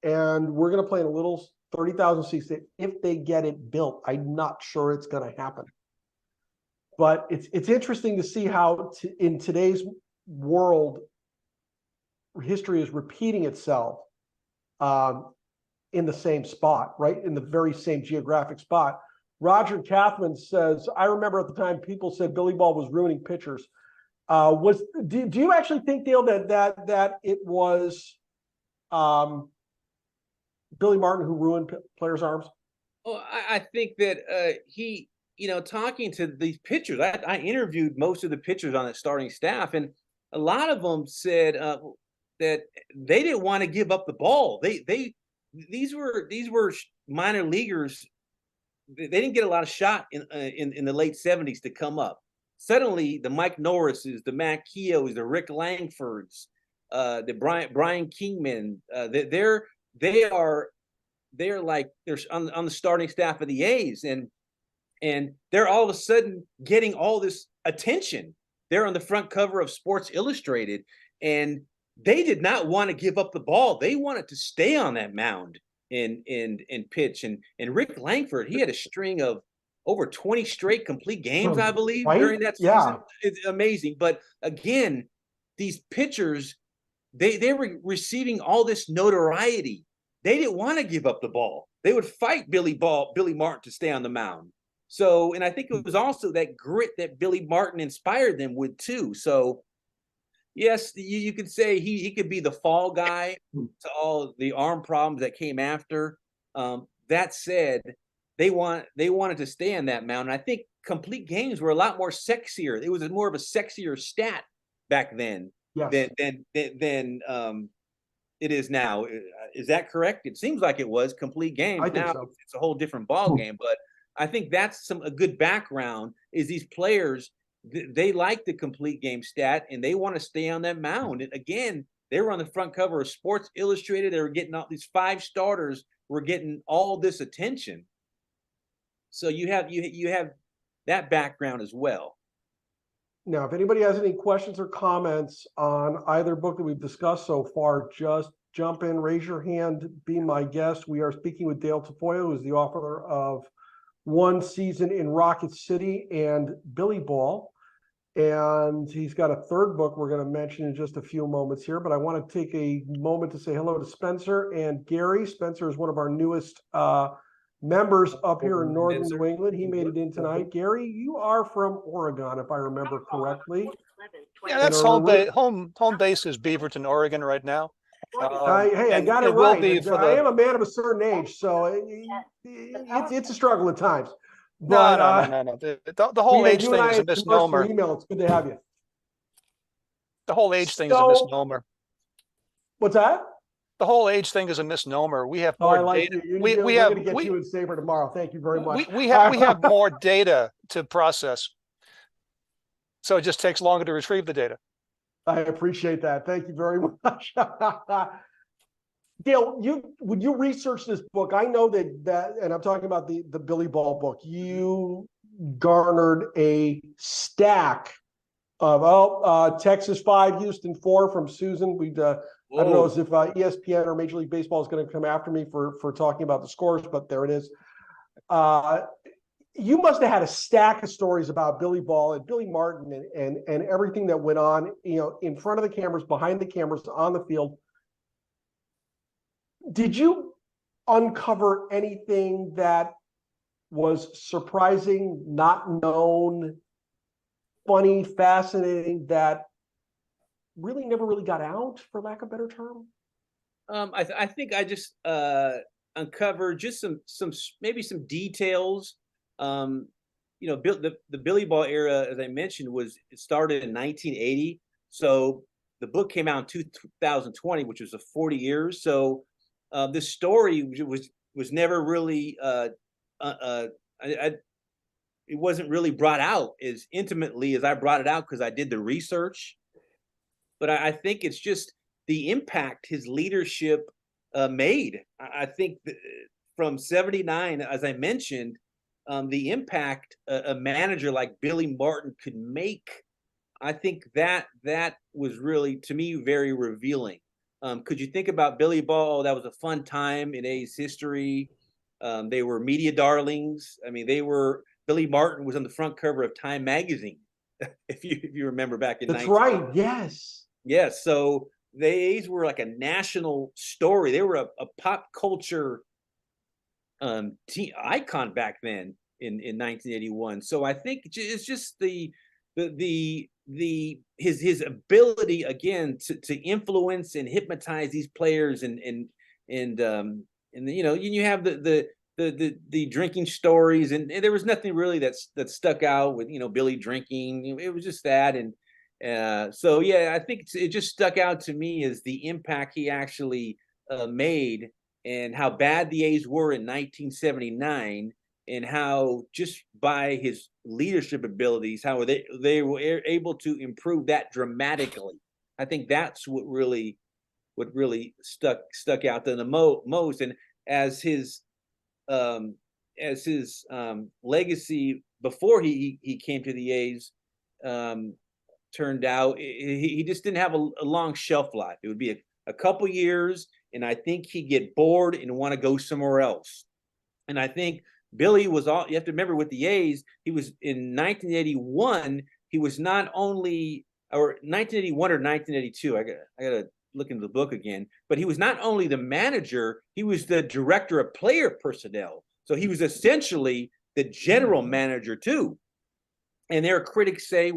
S1: and we're going to play in a little 30,000 seats. If they get it built, I'm not sure it's going to happen. But it's interesting to see how in today's world, history is repeating itself in the same spot, right? In the very same geographic spot. Roger Kathman says, I remember at the time people said Billy Ball was ruining pitchers. Do you actually think, Dale, that it was Billy Martin who ruined players' arms?
S2: Well, I think that he, talking to these pitchers, I interviewed most of the pitchers on the starting staff, and a lot of them said that they didn't want to give up the ball. These were minor leaguers. They didn't get a lot of shot in the late 70s to come up. Suddenly, the Mike Norrises, the Matt Keoghs, the Rick Langfords, the Brian Kingman, they're on the starting staff of the A's, and they're all of a sudden getting all this attention. They're on the front cover of Sports Illustrated, and they did not want to give up the ball. They wanted to stay on that mound and pitch. And Rick Langford, he had a string of over 20 straight complete games, I believe,
S1: right?
S2: during that season.
S1: Yeah.
S2: It's amazing. But again, these pitchers, they were receiving all this notoriety. They didn't want to give up the ball. They would fight Billy Martin to stay on the mound. So, and I think it was also that grit that Billy Martin inspired them with too. So, yes, you could say he could be the fall guy to all the arm problems that came after. That said, they wanted to stay on that mound. And I think complete games were a lot more sexier. It was more of a sexier stat back then than it is now. Is that correct? It seems like it was complete games. Now so. It's a whole different ball game. But I think that's a good background. Is these players, they like the complete game stat and they want to stay on that mound. And again, they were on the front cover of Sports Illustrated. They were getting all these 5 starters were getting all this attention. So you have that background as well.
S1: Now, if anybody has any questions or comments on either book that we've discussed so far, just jump in, raise your hand, be my guest. We are speaking with Dale Tafoya, who is the author of One Season in Rocket City and Billy Ball. And he's got a third book we're going to mention in just a few moments here, but I want to take a moment to say hello to Spencer and Gary. Spencer is one of our newest members up here in Northern New England. He made it in tonight. Gary, you are from Oregon, if I remember correctly.
S6: Yeah, that's home base is Beaverton, Oregon right now.
S1: Hey, I got it
S6: will
S1: right.
S6: be
S1: And
S6: for
S1: I
S6: the-
S1: am a man of a certain age, so it's a struggle at times. But
S6: no. The whole age thing is a misnomer.
S1: Email. It's good to have you.
S6: The whole age thing is a
S1: So-
S6: misnomer.
S1: What's that?
S6: The whole age thing is a misnomer. We have
S1: Oh, I
S6: more
S1: like
S6: data.
S1: you.
S6: We
S1: We're
S6: have
S1: going to get you in SABR tomorrow. Thank you very much.
S6: we have more data to process. So it just takes longer to retrieve the data.
S1: I appreciate that. Thank you very much. Dale, when you research this book, I know that, and I'm talking about the Billy Ball book, you garnered a stack of Texas 5, Houston 4 from Susan. I don't know as if ESPN or Major League Baseball is going to come after me for talking about the scores, but there it is. You must have had a stack of stories about Billy Ball and Billy Martin and everything that went on, in front of the cameras, behind the cameras, on the field. Did you uncover anything that was surprising, not known, funny, fascinating, that really never really got out, for lack of a better term?
S2: I think I just uncovered just some maybe some details. The Billy Ball era, as I mentioned, it started in 1980. So the book came out in 2020, which was 40 years. So this story was never really it wasn't really brought out as intimately as I brought it out because I did the research. But I think it's just the impact his leadership made. I think from 79, as I mentioned, the impact a manager like Billy Martin could make, I think that was really, to me, very revealing. Could you think about Billy Ball? That was a fun time in A's history. They were media darlings. I mean, Billy Martin was on the front cover of Time magazine, if you remember back in.
S1: That's right. Yes.
S2: Yes. So the A's were like a national story. They were a pop culture icon back then in 1981. So I think it's just his ability again to influence and hypnotize these players and you have the drinking stories and there was nothing really that stuck out with Billy drinking. It was just that so yeah, I think it just stuck out to me as the impact he actually made and how bad the A's were in 1979 and how just by his leadership abilities, how they were able to improve that dramatically. I think that's what really stuck out to the most. And as his legacy before he came to the A's turned out, he just didn't have a long shelf life. It would be a couple years, and I think he'd get bored and want to go somewhere else. And I think Billy you have to remember with the A's, he was in 1981, he was not only, or 1981 or 1982, I gotta look into the book again, but he was not only the manager, he was the director of player personnel. So he was essentially the general manager too. And there are critics say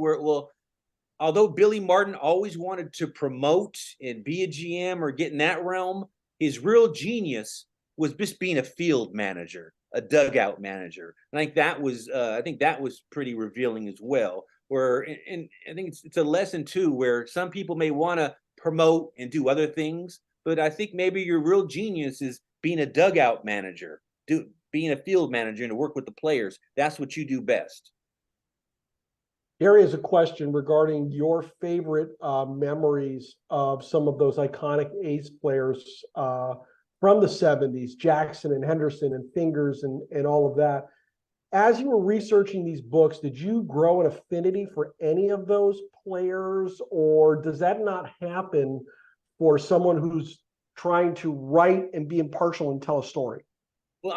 S2: although Billy Martin always wanted to promote and be a GM or get in that realm, his real genius was just being a field manager, a dugout manager. And I think that was pretty revealing as well. And I think it's a lesson too, where some people may want to promote and do other things, but I think maybe your real genius is being a dugout manager, being a field manager, and to work with the players. That's what you do best.
S1: Gary has a question regarding your favorite memories of some of those iconic A's players from the 70s, Jackson and Henderson and Fingers and all of that. As you were researching these books, did you grow an affinity for any of those players, or does that not happen for someone who's trying to write and be impartial and tell a story?
S2: Well,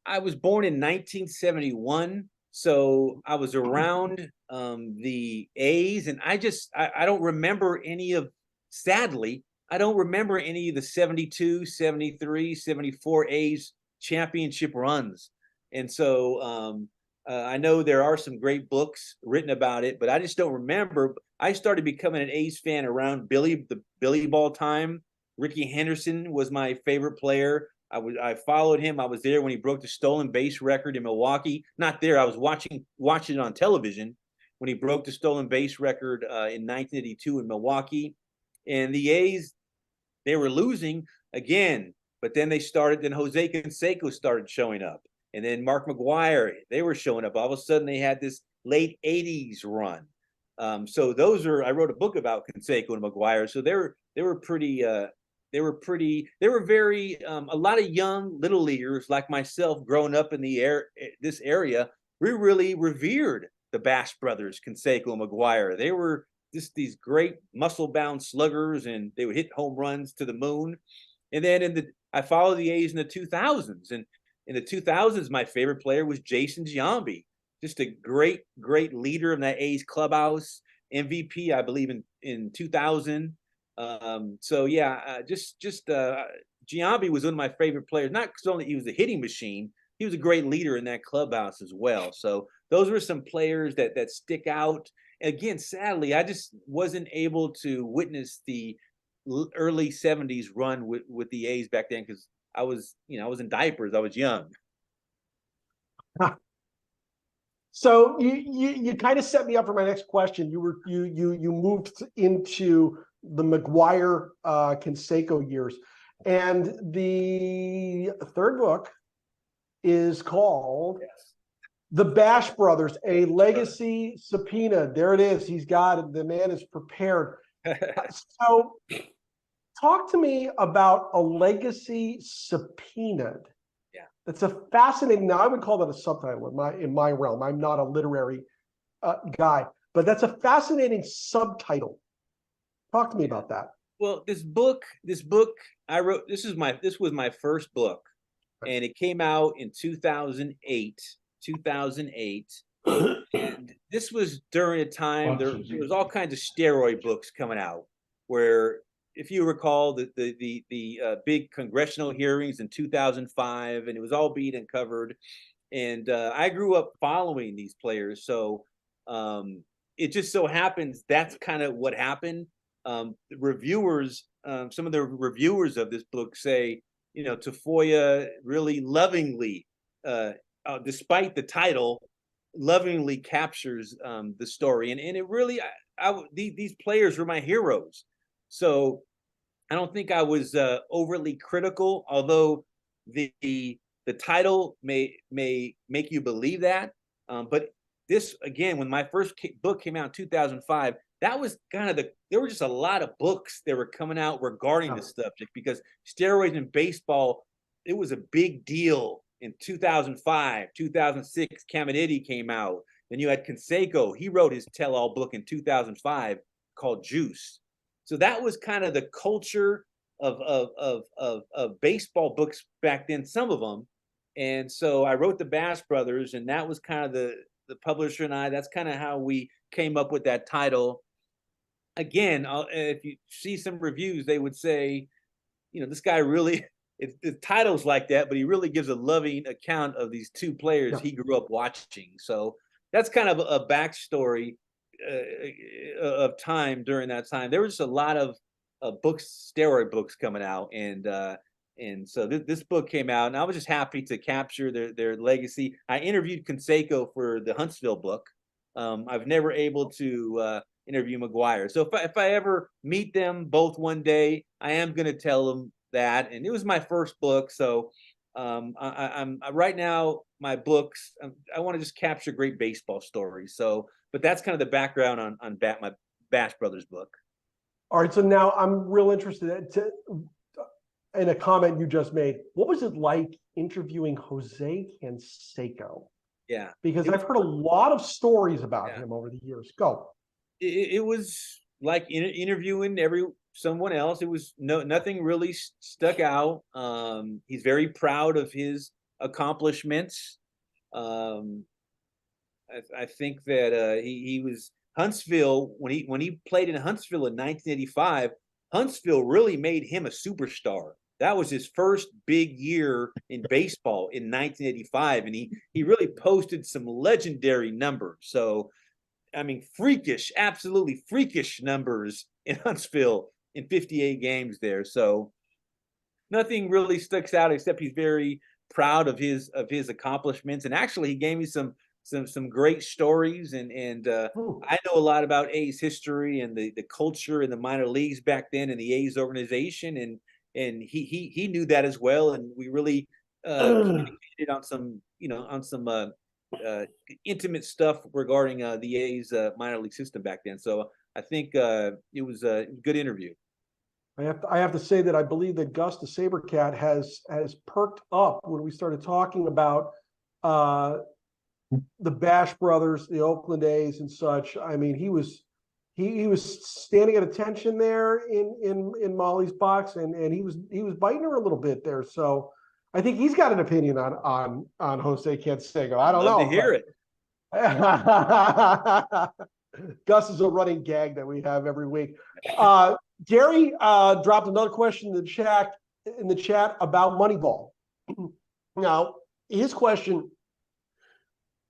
S2: I was born in 1971. So I was around the A's, and I don't remember any of, sadly, I don't remember any of the 72, 73, 74 A's championship runs. And so I know there are some great books written about it, but I just don't remember. I started becoming an A's fan around the Billy Ball time. Ricky Henderson was my favorite player. I followed him. I was there when he broke the stolen base record in Milwaukee. Not there. I was watching it on television when he broke the stolen base record in 1982 in Milwaukee. And the A's, they were losing again, but then then Jose Canseco started showing up. And then Mark McGwire, they were showing up. All of a sudden they had this late 80s run. So I wrote a book about Canseco and McGwire. So they were very a lot of young little leaguers like myself growing up in this area. We really revered the Bash brothers, Canseco and McGwire. They were just these great muscle-bound sluggers, and they would hit home runs to the moon. And then I followed the A's in the 2000s, and in the 2000s, my favorite player was Jason Giambi, just a great leader in that A's clubhouse, MVP, I believe, in 2000. So yeah, Giambi was one of my favorite players, not because only he was a hitting machine, he was a great leader in that clubhouse as well. So those were some players that stick out. Again, sadly, I just wasn't able to witness the early 70s run with the A's back then because I was in diapers. I was young.
S1: So you kind of set me up for my next question. You moved into the McGwire Canseco years, and the third book is called The Bash Brothers: A Legacy Subpoena. There it is. He's got it. The man is prepared. So, talk to me about a legacy subpoenaed.
S2: Yeah,
S1: that's a fascinating. Now, I would call that a subtitle in my realm. I'm not a literary guy, but that's a fascinating subtitle. Talk to me about that.
S2: Well, this book I wrote. This was my first book, and it came out in 2008. 2008. And this was during a time there was all kinds of steroid books coming out, where, if you recall, the big congressional hearings in 2005, and it was all being uncovered. And I grew up following these players, so it just so happens that's kind of what happened. The reviewers, some of the reviewers of this book say, Tafoya really lovingly, despite the title, lovingly captures the story, and it really, these players were my heroes. So I don't think I was overly critical, although the title may make you believe that. But this, again, when my first book came out in 2005, that was kind of there were just a lot of books that were coming out regarding the subject, because steroids in baseball, it was a big deal. In 2005, 2006, Caminiti came out. Then you had Canseco. He wrote his tell-all book in 2005 called Juice. So that was kind of the culture of baseball books back then, some of them. And so I wrote the Bash Brothers, and that was kind of the publisher and I. That's kind of how we came up with that title. Again, if you see some reviews, they would say, this guy really. The title's like that, but he really gives a loving account of these two players he grew up watching. So that's kind of a backstory of time during that time. There was just a lot of books, steroid books coming out, and so this book came out, and I was just happy to capture their legacy. I interviewed Canseco for the Huntsville book. I've never able to interview McGwire, so if I ever meet them both one day, I am going to tell them that. And it was my first book, so I'm right now, my books, I want to just capture great baseball stories. So, but that's kind of the background on my Bash Brothers book.
S1: All right, so now I'm real interested in a comment you just made. What was it like interviewing Jose Canseco?
S2: Yeah,
S1: because I've heard a lot of stories about him over the years. Go.
S2: It was like interviewing someone else. It was nothing really stuck out. He's very proud of his accomplishments. I think that he was Huntsville when he played in Huntsville in 1985. Huntsville really made him a superstar. That was his first big year in baseball in 1985, and he really posted some legendary numbers. So, I mean, freakish, absolutely freakish numbers in Huntsville in 58 games there. So, nothing really sticks out except he's very proud of his accomplishments. And actually, he gave me some great stories. And I know a lot about A's history and the culture in the minor leagues back then in the A's organization. And he knew that as well. And we really communicated on some intimate stuff regarding the A's minor league system back then. So I think it was a good interview.
S1: I have to say that I believe that Gus the Sabercat has perked up when we started talking about the Bash brothers, the Oakland A's and such. I mean, he was standing at attention there in Molly's box, and he was biting her a little bit there. So I think he's got an opinion on Jose Canseco. I don't know.
S2: Love to hear it.
S1: Gus is a running gag that we have every week. Gary dropped another question in the chat about Moneyball. Now, his question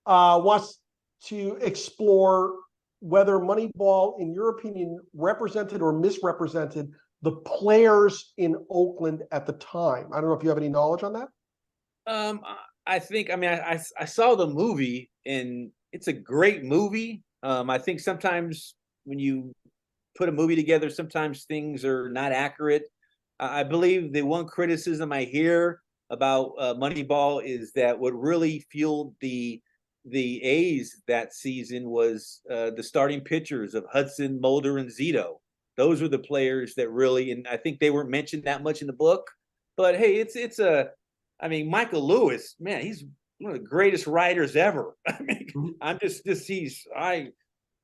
S1: wants to explore whether Moneyball, in your opinion, represented or misrepresented the players in Oakland at the time. I don't know if you have any knowledge on that.
S2: I think, I mean, I saw the movie, and it's a great movie. I think sometimes when you put a movie together, sometimes things are not accurate. I believe the one criticism I hear about Moneyball is that what really fueled the A's that season was the starting pitchers of Hudson, Mulder, and Zito. Those were the players that really, and I think they weren't mentioned that much in the book. But hey, I mean, Michael Lewis, man, he's one of the greatest writers ever. I mean, I'm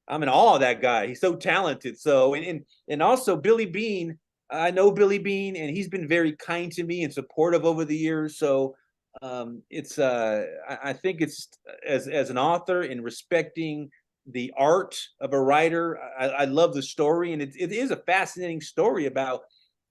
S2: I'm in awe of that guy. He's so talented. So, and also Billy Beane. I know Billy Beane, and he's been very kind to me and supportive over the years. So, I think it's as an author and respecting the art of a writer. I love the story, and it is a fascinating story about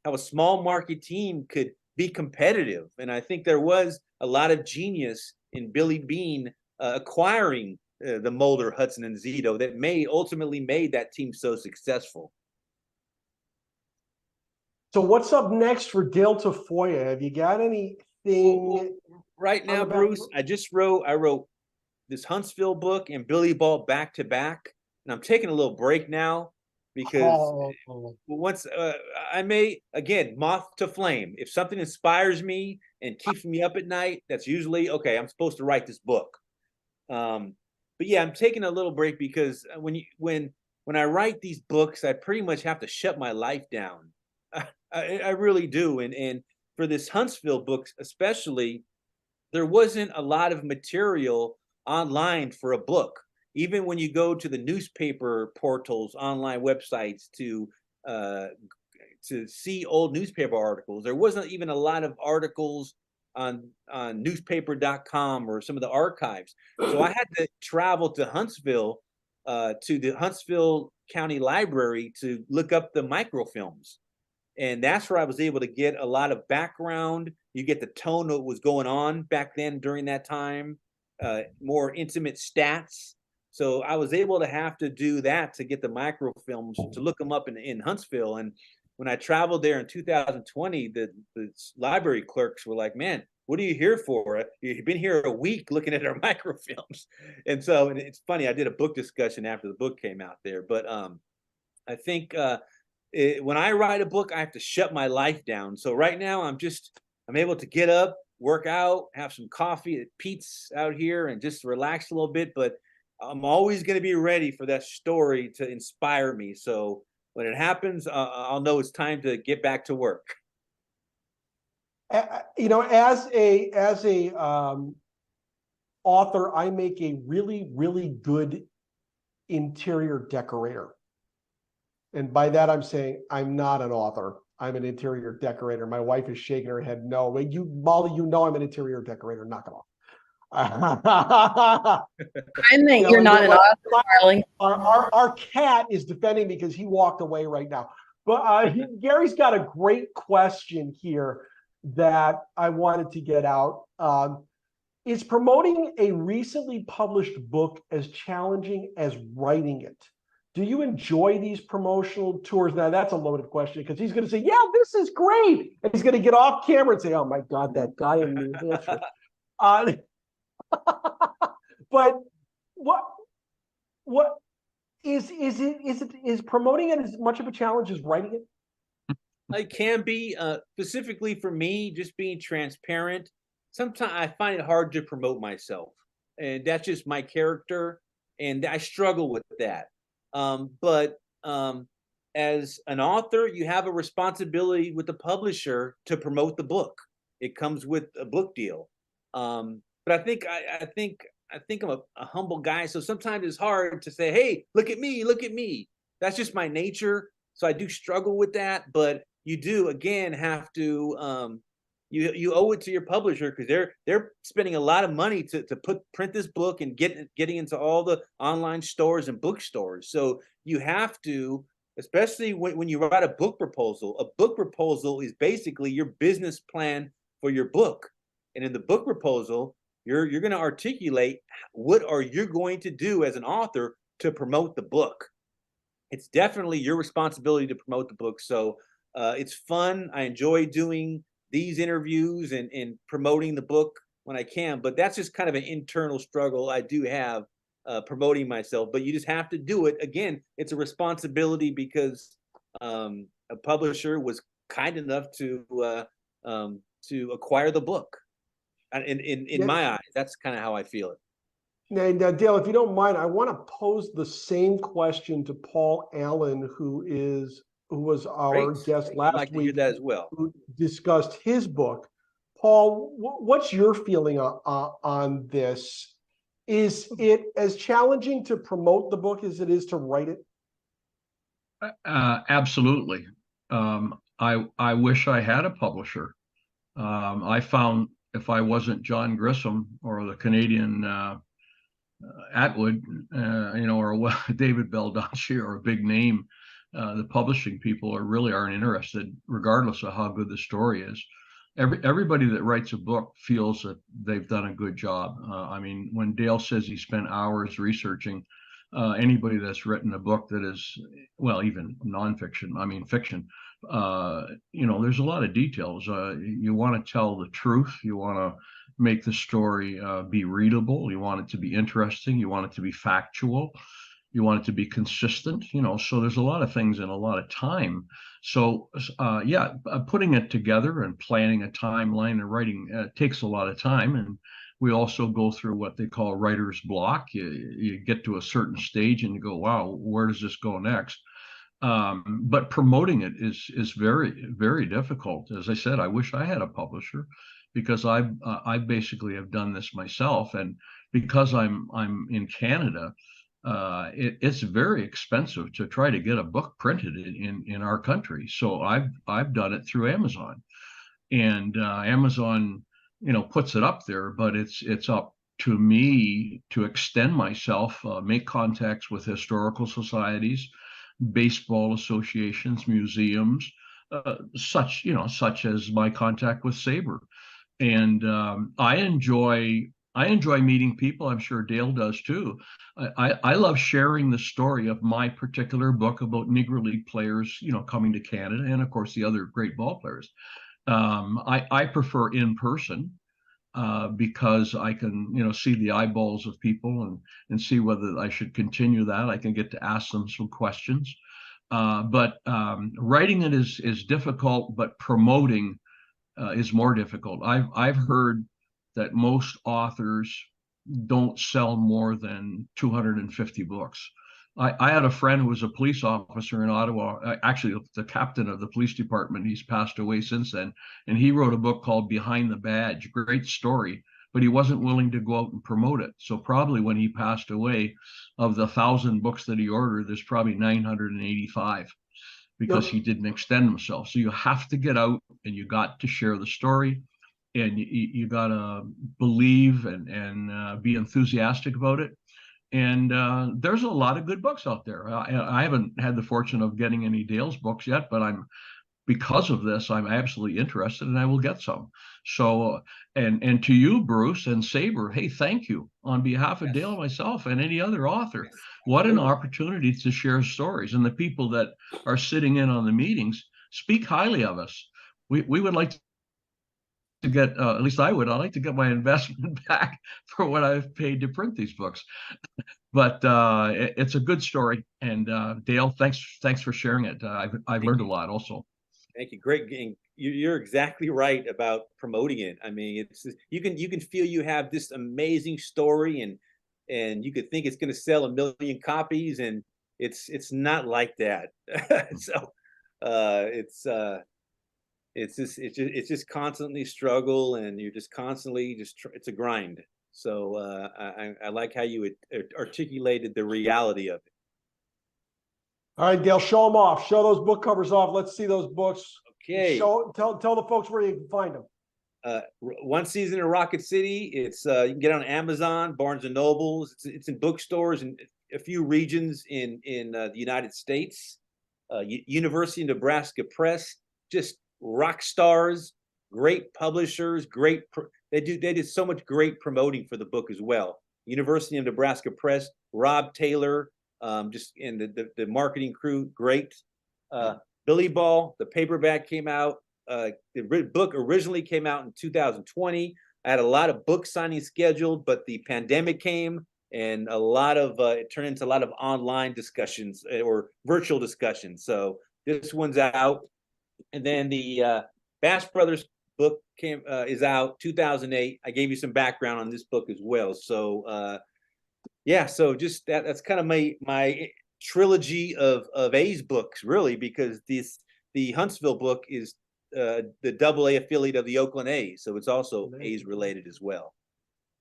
S2: how a small market team could be competitive. And I think there was a lot of genius in Billy Beane acquiring the Mulder, Hudson, and Zito that ultimately made that team so successful.
S1: So what's up next for Dale Tafoya? Have you got anything
S2: right now, Bruce? I wrote this Huntsville book and Billy Ball back to back, and I'm taking a little break now because once I may, again, moth to flame. If something inspires me and keeps me up at night, that's usually okay. I'm supposed to write this book. But yeah, I'm taking a little break because when I write these books, I pretty much have to shut my life down. I really do. And for this Huntsville book, especially, there wasn't a lot of material online for a book. Even when you go to the newspaper portals, online websites to see old newspaper articles, there wasn't even a lot of articles on newspaper.com or some of the archives. So I had to travel to Huntsville, to the Huntsville County Library to look up the microfilms. And that's where I was able to get a lot of background. You get the tone of what was going on back then during that time, more intimate stats. So I was able to have to do that to get the microfilms, to look them up in Huntsville. And when I traveled there in 2020, the library clerks were like, man, what are you here for? You've been here a week looking at our microfilms. And so, and it's funny, I did a book discussion after the book came out there. But I think when I write a book, I have to shut my life down. So right now I'm able to get up, work out, have some coffee at Pete's out here and just relax a little bit. But I'm always going to be ready for that story to inspire me. So when it happens, I'll know it's time to get back to work.
S1: You know, as a author, I make a really, really good interior decorator. And by that, I'm saying I'm not an author. I'm an interior decorator. My wife is shaking her head. No, Molly, you know I'm an interior decorator. Knock it Our,
S3: I meant you're not an author, darling.
S1: our cat is defending me because he walked away right now. But Gary's got a great question here that I wanted to get out. Is promoting a recently published book as challenging as writing it? Do you enjoy these promotional tours? Now, that's a loaded question because he's going to say, yeah, this is great. And he's going to get off camera and say, oh, my God, that guy in New Hampshire. But what is promoting it as much of a challenge as writing it?
S2: It can be, specifically for me, just being transparent. Sometimes I find it hard to promote myself, and that's just my character, and I struggle with that. But as an author, you have a responsibility with the publisher to promote the book. It comes with a book deal. But I think I'm a humble guy, so sometimes it's hard to say, "Hey, look at me, look at me." That's just my nature, so I do struggle with that. But you do again have to you owe it to your publisher because they're spending a lot of money to print this book and getting into all the online stores and bookstores. So you have to, especially when you write a book proposal. A book proposal is basically your business plan for your book, and in the book proposal, you're going to articulate what are you going to do as an author to promote the book. It's definitely your responsibility to promote the book. So it's fun. I enjoy doing these interviews and promoting the book when I can, but that's just kind of an internal struggle I do have promoting myself. But you just have to do it. Again, it's a responsibility because a publisher was kind enough to acquire the book. In my eyes, that's kind of how I feel it.
S1: Now, Dale, if you don't mind, I want to pose the same question to Paul Allen, who was our
S2: Great.
S1: guest
S2: I'd
S1: last
S2: like to hear
S1: week,
S2: that as well.
S1: who discussed his book. Paul, what's your feeling on this? Is it as challenging to promote the book as it is to write it?
S5: Absolutely. I wish I had a publisher. I found if I wasn't John Grissom or the Canadian Atwood, or David Baldacci or a big name, the publishing people aren't interested, regardless of how good the story is. Everybody that writes a book feels that they've done a good job. I mean, when Dale says he spent hours researching, anybody that's written a book that is, well, even nonfiction, I mean fiction, there's a lot of details. You want to tell the truth. You want to make the story be readable. You want it to be interesting. You want it to be factual. You want it to be consistent, so there's a lot of things and a lot of time. So putting it together and planning a timeline and writing takes a lot of time. And we also go through what they call writer's block. You get to a certain stage and you go, wow, where does this go next? But promoting it is very, very difficult. As I said, I wish I had a publisher because I basically have done this myself. And because I'm in Canada, it's very expensive to try to get a book printed in our country. So I've done it through Amazon, and Amazon, puts it up there, but it's up to me to extend myself, make contacts with historical societies, baseball associations, museums, such as my contact with SABR. And I enjoy meeting people. I'm sure Dale does too. I love sharing the story of my particular book about Negro League players, coming to Canada, and of course the other great ball players. I prefer in person because I can, see the eyeballs of people and see whether I should continue that. I can get to ask them some questions. But writing it is difficult, but promoting is more difficult. I've heard that most authors don't sell more than 250 books. I had a friend who was a police officer in Ottawa, actually the captain of the police department. He's passed away since then. And he wrote a book called Behind the Badge, great story, but he wasn't willing to go out and promote it. So probably when he passed away, of the 1,000 books that he ordered, there's probably 985 because he didn't extend himself. So you have to get out and you got to share the story. and you gotta believe and be enthusiastic about it. And there's a lot of good books out there. I haven't had the fortune of getting any Dale's books yet, but because of this, I'm absolutely interested, and I will get some. So, and to you, Bruce and SABR, hey, thank you on behalf of Dale, myself, and any other author. What an opportunity to share stories, and the people that are sitting in on the meetings speak highly of us. We would like to get, at least I'd like to get my investment back for what I've paid to print these books. But it's a good story, and Dale, thanks for sharing it. I've learned a lot also.
S2: Thank you. Great. And you're exactly right about promoting it. I mean, you can feel you have this amazing story, and you could think it's going to sell 1 million copies, and it's not like that. So it's just constantly struggle, and you're just constantly it's a grind. So I like how you articulated the reality of it.
S1: All right, Dale, show them off. Show those book covers off. Let's see those books.
S2: Okay.
S1: Tell the folks where you can find them.
S2: One Season in Rocket City. It's you can get on Amazon, Barnes and Nobles. It's in bookstores in a few regions in the United States. University of Nebraska Press, just rock stars, great publishers, they did so much great promoting for the book as well. University of Nebraska Press, Rob Taylor, just in the marketing crew, great. Billy Ball, the paperback came out. The book originally came out in 2020. I had a lot of book signings scheduled, but the pandemic came, and it turned into a lot of online discussions or virtual discussions. So this one's out, and then the Bass Brothers book is out 2008. I gave you some background on this book as well. So yeah, so just that's kind of my trilogy of A's books, really, because the Huntsville book is the AA affiliate of the Oakland A's, so it's also A's related as well.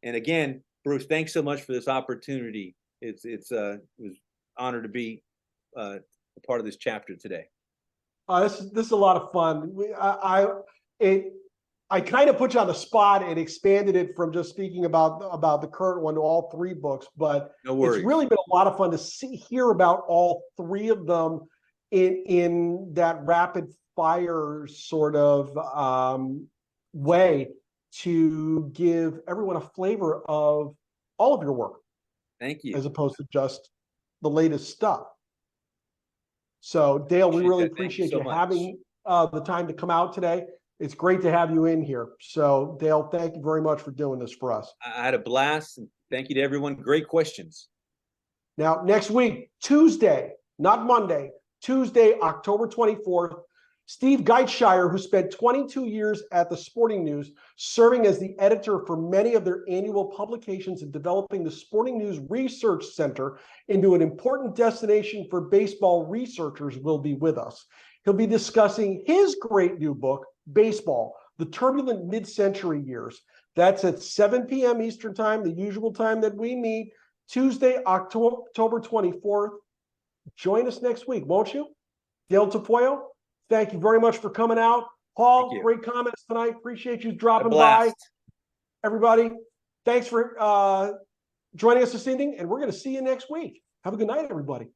S2: And again, Bruce, thanks so much for this opportunity. It was an honor to be a part of this chapter today.
S1: This is a lot of fun. I kind of put you on the spot and expanded it from just speaking about the current one to all 3 books, but
S2: no worries.
S1: It's really been a lot of fun to hear about all 3 of them in that rapid fire sort of way to give everyone a flavor of all of your work.
S2: Thank you.
S1: As opposed to just the latest stuff. So Dale, we really appreciate you having the time to come out today. It's great to have you in here. So Dale, thank you very much for doing this for us.
S2: I had a blast, and thank you to everyone. Great questions.
S1: Now, next week, Tuesday, not Monday, Tuesday, October 24th, Steve Geitshire, who spent 22 years at the Sporting News, serving as the editor for many of their annual publications and developing the Sporting News Research Center into an important destination for baseball researchers, will be with us. He'll be discussing his great new book, Baseball, The Turbulent Mid-Century Years. That's at 7 p.m. Eastern Time, the usual time that we meet, Tuesday, October 24th. Join us next week, won't you? Dale Tafoya, thank you very much for coming out. Paul, great comments tonight. Appreciate you dropping by. Everybody, thanks for joining us this evening, and we're going to see you next week. Have a good night, everybody.